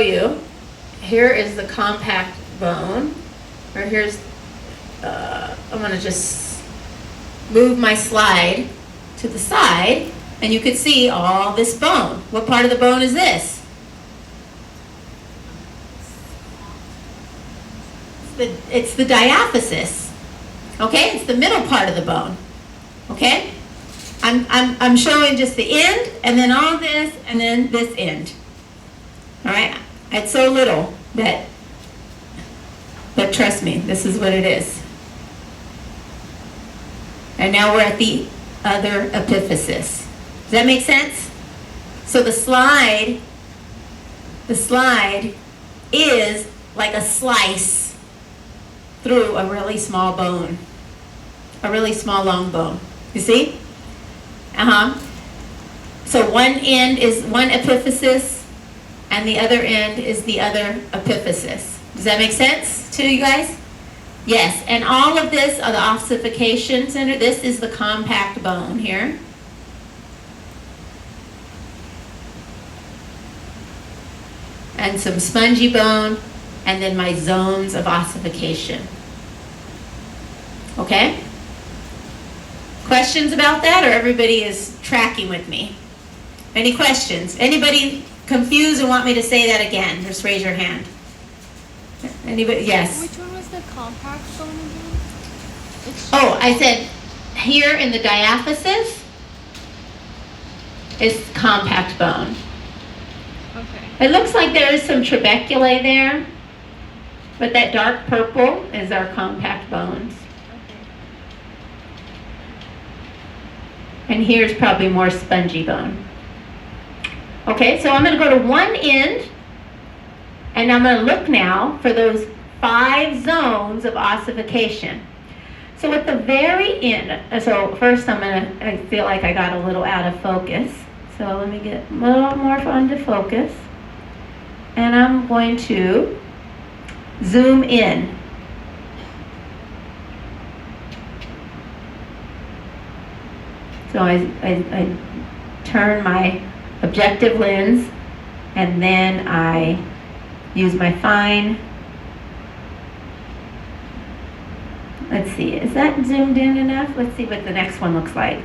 you. Here is the compact bone, or here's, I'm going to just move my slide to the side, and you can see all this bone. What part of the bone is this? It's the diaphysis. Okay, it's the middle part of the bone. Okay, I'm showing just the end, and then all this, and then this end. All right, it's so little that, but trust me, this is what it is. And now we're at the other epiphysis. Does that make sense? So the slide is like a slice through a really small bone, a really small long bone. You see? So one end is one epiphysis, and the other end is the other epiphysis. Does that make sense to you guys? Yes, and all of this are the ossification center. This is the compact bone here. And some spongy bone, and then my zones of ossification. Okay? Questions about that, or everybody is tracking with me? Any questions? Anybody confused and want me to say that again? Just raise your hand. Anybody? Yes. Which one was the compact bone again? Oh, I said here in the diaphysis is compact bone. Okay. It looks like there is some trabeculae there, but that dark purple is our compact bones. Okay. And here's probably more spongy bone. Okay, so I'm going to go to one end, and I'm going to look now for those 5 zones of ossification. So at the very end, so first I feel like I got a little out of focus. So let me get a little more onto focus. And I'm going to zoom in. So I turn my objective lens, and then I use my fine. Let's see, is that zoomed in enough? Let's see what the next one looks like.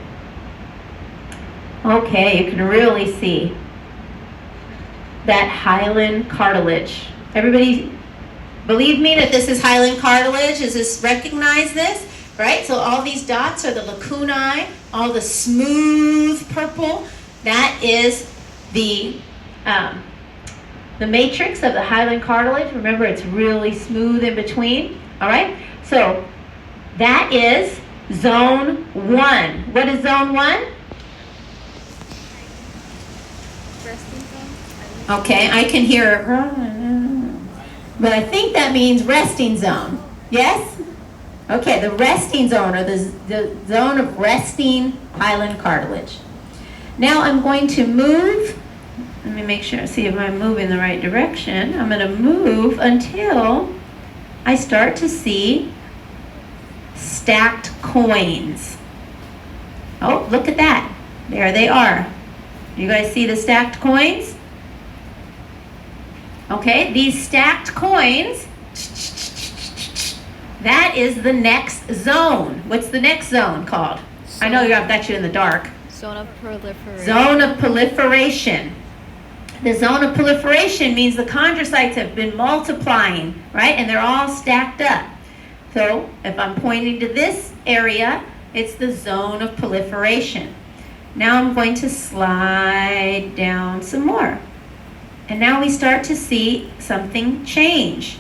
Okay, you can really see that hyaline cartilage. Everybody believe me that this is hyaline cartilage? Does this recognize this? Right, so all these dots are the lacunae, all the smooth purple. That is the matrix of the hyaline cartilage. Remember, it's really smooth in between. All right, so that is zone 1. What is zone 1? Resting zone? Okay, I can hear, but I think that means resting zone. Yes? Okay, the resting zone, or the zone of resting hyaline cartilage. Now I'm going to move, let me make sure, see if I'm moving the right direction. I'm going to move until I start to see stacked coins. Oh, look at that. There they are. You guys see the stacked coins? Okay, these stacked coins, that is the next zone. What's the next zone called? I know I've got you in the dark. Zone of proliferation. Zone of proliferation. The zone of proliferation means the chondrocytes have been multiplying, right? And they're all stacked up. So if I'm pointing to this area, it's the zone of proliferation. Now I'm going to slide down some more. And now we start to see something change.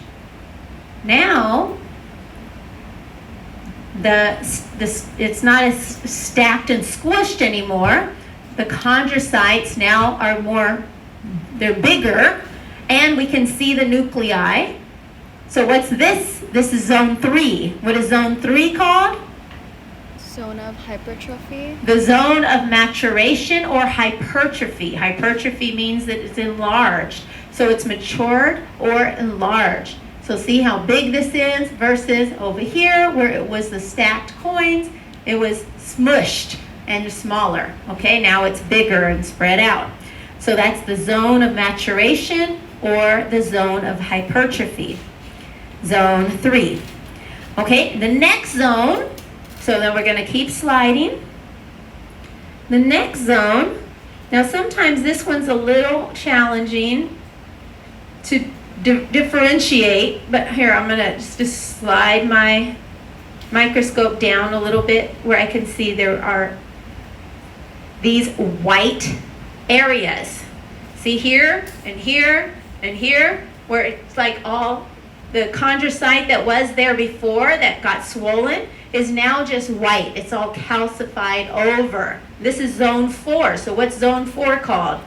Now, it's not as stacked and squished anymore. The chondrocytes now are they're bigger, and we can see the nuclei. So what's this? This is zone 3. What is zone 3 called? Zone of hypertrophy. The zone of maturation or hypertrophy. Hypertrophy means that it's enlarged. So it's matured or enlarged. So see how big this is versus over here where it was the stacked coins, it was smushed and smaller. Okay, now it's bigger and spread out. So that's the zone of maturation or the zone of hypertrophy, zone 3. Okay, the next zone, so then we're going to keep sliding. The next zone, now sometimes this one's a little challenging to differentiate, but here I'm going to just slide my microscope down a little bit where I can see there are these white areas. See here and here and here, where it's like all the chondrocyte that was there before that got swollen is now just white. It's all calcified over. This is zone 4. So what's zone 4 called?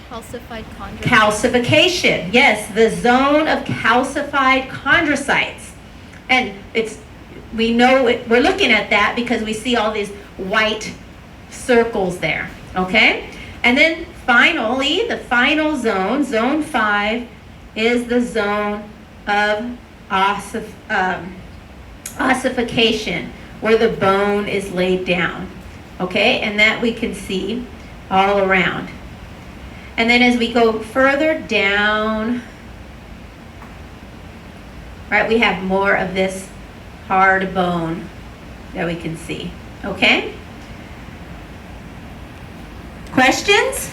Calcified chondrocytes. Calcification. Yes, the zone of calcified chondrocytes. And we know we're looking at that because we see all these white circles there. Okay? And then finally, the final zone, zone 5, is the zone of ossification, where the bone is laid down. Okay? And that we can see all around. And then as we go further down, right, we have more of this hard bone that we can see. Okay? Questions?